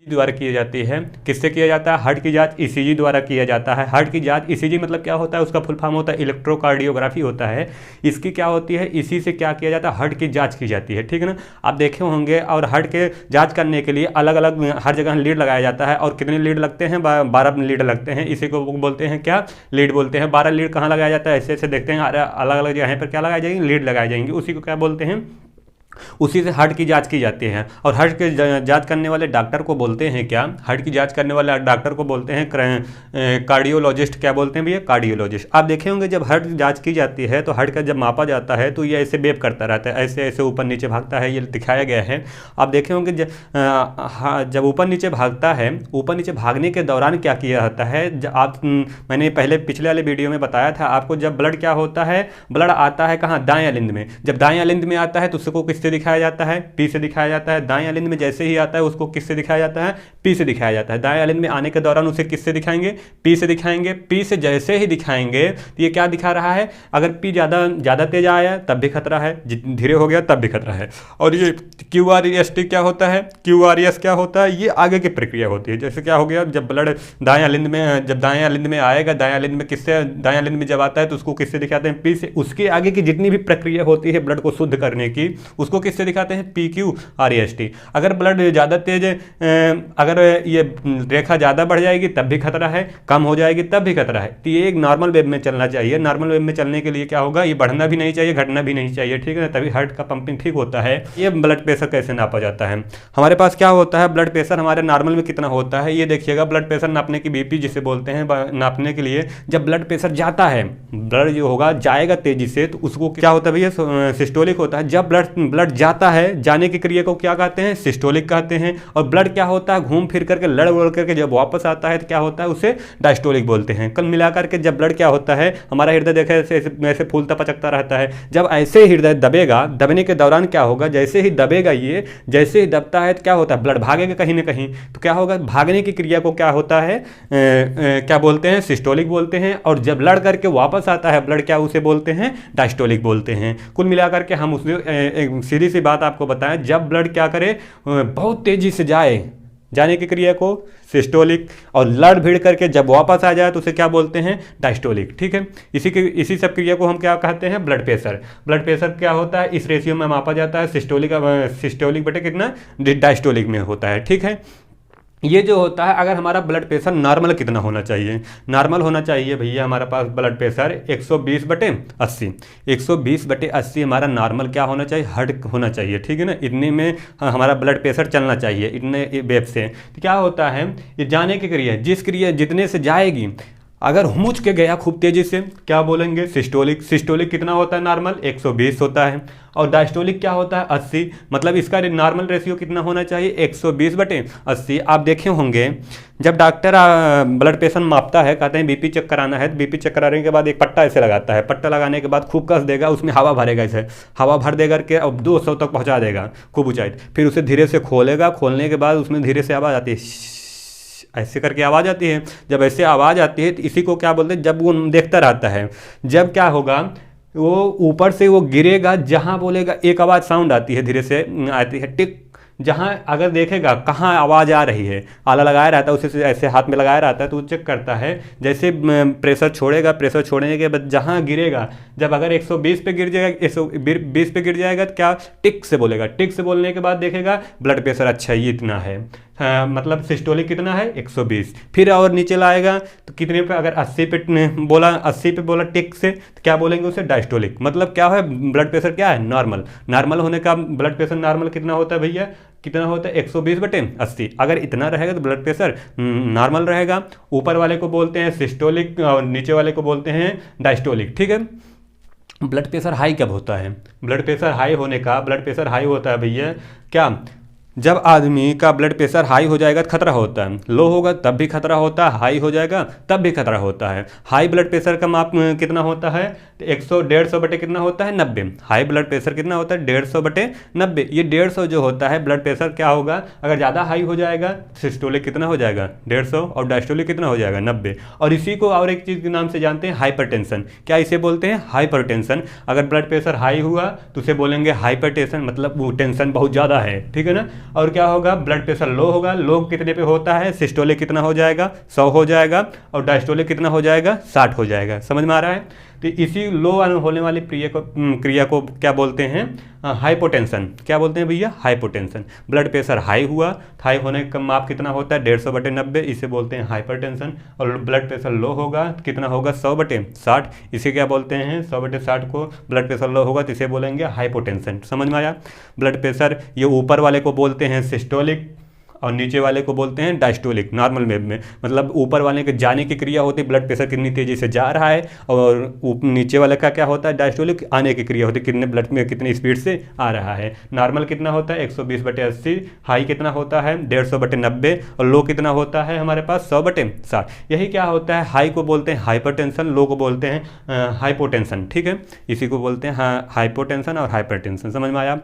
द्वारा की जाती है। किससे किया जाता है? हार्ट की जांच ईसीजी द्वारा किया जाता है। हार्ट की जांच ईसीजी मतलब क्या होता है? उसका फुल फॉर्म होता है इलेक्ट्रोकार्डियोग्राफी होता है। इसकी क्या होती है? इसी से क्या किया जाता है? हार्ट की जांच की जाती है, ठीक है ना। आप देखे होंगे, और हार्ट के जांच करने के लिए अलग अलग हर जगह लीड लगाया जाता है। और कितने लीड लगते हैं? 12 लीड लगते हैं। इसी को बोलते हैं क्या? लीड बोलते हैं। 12 लीड कहाँ लगाया जाता है? ऐसे ऐसे देखते हैं, अलग अलग जगह पर क्या लगाई जाएंगी? लीड लगाई जाएंगी। उसी को क्या बोलते हैं? उसी से हार्ट की जांच की जाती है। और हार्ट की जांच करने वाले डॉक्टर को बोलते हैं क्या? हार्ट की जांच करने वाले डॉक्टर को बोलते हैं कार्डियोलॉजिस्ट। क्या बोलते हैं भैया? कार्डियोलॉजिस्ट। आप देखे होंगे जब हार्ट जांच की जाती है तो हार्ट का जब मापा जाता है तो ये ऐसे बेव करता रहता है, ऐसे ऐसे ऊपर नीचे भागता है, ये दिखाया गया है। आप देखे होंगे जब ऊपर नीचे भागता है, ऊपर नीचे भागने के दौरान क्या किया जाता है? मैंने पहले पिछले वाले वीडियो में बताया था आपको, जब ब्लड क्या होता है? ब्लड आता है कहाँ? दाएं लिंब में। जब दाएं लिंब में आता है तो उसको किससे दिखाया जाता है? पी से दिखाया जाता है। दाएं लिंब में जैसे ही आता है उसको किससे दिखाया जाता है? पी से दिखाया जाता है। दाएं लिंब में आने के दौरान उसे किससे दिखाएंगे? पी से दिखाएंगे। पी से जैसे ही दिखाएंगे तो ये क्या दिखा रहा है? अगर पी ज़्यादा तेज आया तब भी खतरा है, धीरे हो गया तब भी खतरा है। और ये QRST क्या होता है? QRS क्या होता है? ये आगे की प्रक्रिया होती है। जैसे क्या हो गया, जब ब्लड दाएं लिंब में आएगा, दाएं लिंब में किससे? दाएं लिंब में जब आता है तो उसको किससे दिखाते हैं? पी से। उसके आगे की जितनी भी प्रक्रिया होती है ब्लड को शुद्ध करने की, उसको किससे दिखाते हैं? PQRST। अगर ब्लड ज़्यादा तेज, अगर ये रेखा ज़्यादा बढ़ जाएगी तब भी खतरा है, कम हो जाएगी तब भी खतरा है। तो ये एक नॉर्मल वेव में चलना चाहिए। नॉर्मल वेव में चलने के लिए क्या होगा? ये बढ़ना भी नहीं चाहिए, घटना भी नहीं चाहिए, ठीक है ना। तभी हार्ट का पंपिंग ठीक होता है। ये ब्लड प्रेशर कैसे नापा जाता है? हमारे पास क्या होता है? ब्लड प्रेशर हमारे नॉर्मल में कितना होता है ये देखिएगा। ब्लड प्रेशर नापने की BP जिसे बोलते हैं, नापने के लिए जब ब्लड प्रेशर जाता है, ब्लड जो होगा जाएगा तेजी से, तो उसको क्या होता है भैया? सिस्टोलिक होता है। जब ब्लड जाता है, जाने की क्रिया को क्या कहते हैं? सिस्टोलिक कहते हैं। और ब्लड क्या होता है? घूम फिर करके लड़ उड़ करके जब वापस आता है तो क्या होता है? उसे डायस्टोलिक बोलते हैं। कल मिलाकर के जब ब्लड क्या होता है, हमारा हृदय देखे ऐसे फूलता पचकता रहता है। जब ऐसे हृदय दबेगा, दबने के दौरान क्या होगा? जैसे ही दबेगा, ये जैसे ही दबता है तो क्या होता है? ब्लड भागेगा कहीं ना कहीं। तो क्या होगा? भागने की क्रिया को क्या होता है? क्या बोलते हैं? सिस्टोलिक बोलते हैं। और जब लड़ करके वापस आता है ब्लड, क्या उसे बोलते हैं? डायस्टोलिक बोलते हैं। कुल मिलाकर के हम उसमें एक सीधी सी बात आपको बताएं, जब ब्लड क्या करे? बहुत तेजी से जाने की क्रिया को सिस्टोलिक, और लड़ भिड़ करके जब वापस आ जाए तो उसे क्या बोलते हैं? डायस्टोलिक, ठीक है। इसी सब क्रिया को हम क्या कहते हैं? Blood pressure. ब्लड प्रेशर क्या होता है? इस रेशियो में मापा जाता है। सिस्टोलिक बटे कितना? डायस्टोलिक में होता है, ठीक है। ये जो होता है, अगर हमारा ब्लड प्रेशर नॉर्मल कितना होना चाहिए? नॉर्मल होना चाहिए भैया हमारे पास ब्लड प्रेशर 120/80। 120/80 हमारा नॉर्मल क्या होना चाहिए? हार्ट होना चाहिए, ठीक है ना। इतने में हमारा ब्लड प्रेशर चलना चाहिए, इतने वेव से। तो क्या होता है? ये जाने की क्रिया, जिस क्रिया जितने से जाएगी, अगर हुमुच के गया खूब तेजी से, क्या बोलेंगे? सिस्टोलिक। सिस्टोलिक कितना होता है? नॉर्मल 120 होता है। और डायस्टोलिक क्या होता है? 80। मतलब इसका नॉर्मल रेशियो कितना होना चाहिए? 120/80। आप देखे होंगे जब डॉक्टर ब्लड प्रेशर मापता है, कहते हैं BP चेक कराना है, तो BP चेक कराने के बाद एक पट्टा ऐसे लगाता है। पट्टा लगाने के बाद खूब कस देगा, उसमें हवा भरेगा, ऐसे हवा भर दे करके अब 200 तक पहुँचा देगा खूब ऊँचाई। फिर उसे धीरे से खोलेगा, खोलने के बाद उसमें धीरे से आवाज़ आती है, ऐसे करके आवाज़ आती है। जब ऐसे आवाज़ आती है तो इसी को क्या बोलते हैं? जब वो देखता रहता है, जब क्या होगा? वो ऊपर से वो गिरेगा, जहाँ बोलेगा एक आवाज़ साउंड आती है, धीरे से आती है, टिक। जहाँ अगर देखेगा कहाँ आवाज़ आ रही है, आला लगाया रहता है, उसे ऐसे हाथ में लगाया रहता है, तो वो चेक करता है। जैसे प्रेशर छोड़ेगा, प्रेशर छोड़ने के बाद जहाँ गिरेगा, जब अगर 120 पे गिर जाएगा, 120 पे गिर जाएगा तो क्या? टिक से बोलेगा। टिक से बोलने के बाद देखेगा ब्लड प्रेशर अच्छा ये इतना है। मतलब सिस्टोलिक कितना है? 120। फिर और नीचे लाएगा तो कितने पे? अगर 80 पे बोला टिक से, तो क्या बोलेंगे उसे? डायस्टोलिक। मतलब क्या है? ब्लड प्रेशर क्या है? नॉर्मल। नॉर्मल होने का ब्लड प्रेशर नॉर्मल कितना होता है भैया? कितना होता है? 120/80। अगर इतना रहेगा तो ब्लड प्रेशर नॉर्मल रहेगा। ऊपर वाले को बोलते हैं सिस्टोलिक और नीचे वाले को बोलते हैं डायस्टोलिक, ठीक है। ब्लड प्रेशर हाई कब होता है? ब्लड प्रेशर हाई होता है भैया क्या? जब आदमी का ब्लड प्रेशर हाई हो जाएगा तो खतरा होता है, लो होगा तब भी खतरा होता है, हाई हो जाएगा तब भी खतरा होता है। हाई ब्लड प्रेशर का माप कितना होता है? तो 150 बटे कितना होता है? 90। हाई ब्लड प्रेशर कितना होता है? 150/90। ये 150 जो होता है ब्लड प्रेशर क्या होगा? अगर ज़्यादा हाई हो जाएगा, सिस्टोलिक कितना हो जाएगा? 150, और डायस्टोलिक कितना हो जाएगा? 90। और इसी को और एक चीज़ के नाम से जानते हैं, हाइपरटेंशन। क्या इसे बोलते हैं? हाइपरटेंशन। अगर ब्लड प्रेशर हाई हुआ तो उसे बोलेंगे हाइपरटेंशन, मतलब वो टेंशन बहुत ज़्यादा है, ठीक है ना। और क्या होगा, ब्लड प्रेशर लो होगा, लो कितने पे होता है, सिस्टोलिक कितना हो जाएगा, 100 हो जाएगा, और डायस्टोलिक कितना हो जाएगा, 60 हो जाएगा। समझ में आ रहा है। तो इसी लो होने वाली क्रिया को क्या बोलते हैं, हाइपोटेंशन। क्या बोलते हैं भैया, हाइपोटेंशन। ब्लड प्रेशर हाई हुआ, हाई होने का माप कितना होता है, 150/90, इसे बोलते हैं हाइपरटेंशन। और ब्लड प्रेशर लो होगा, कितना होगा, 100/60, इसे क्या बोलते हैं, 100/60 को ब्लड प्रेशर लो होगा तो इसे बोलेंगे हाइपोटेंशन। समझ में आया। ब्लड प्रेशर ये ऊपर वाले को बोलते हैं सिस्टोलिक, और नीचे वाले को बोलते हैं डायस्टोलिक। नॉर्मल वेब में मतलब ऊपर वाले के जाने की क्रिया होती है, ब्लड प्रेशर कितनी तेजी से जा रहा है, और नीचे वाले का क्या होता है, डायस्टोलिक, आने की क्रिया होती है, कितने ब्लड में कितनी स्पीड से आ रहा है। नॉर्मल कितना होता है, 120/80, हाई कितना होता है, 150/90, और लो कितना होता है हमारे पास, 100/60। यही क्या होता है, हाई को बोलते हैं हाइपरटेंशन, लो को बोलते हैं हाइपोटेंशन। ठीक है, इसी को बोलते हैं हाइपोटेंशन और हाइपरटेंशन। समझ में आया।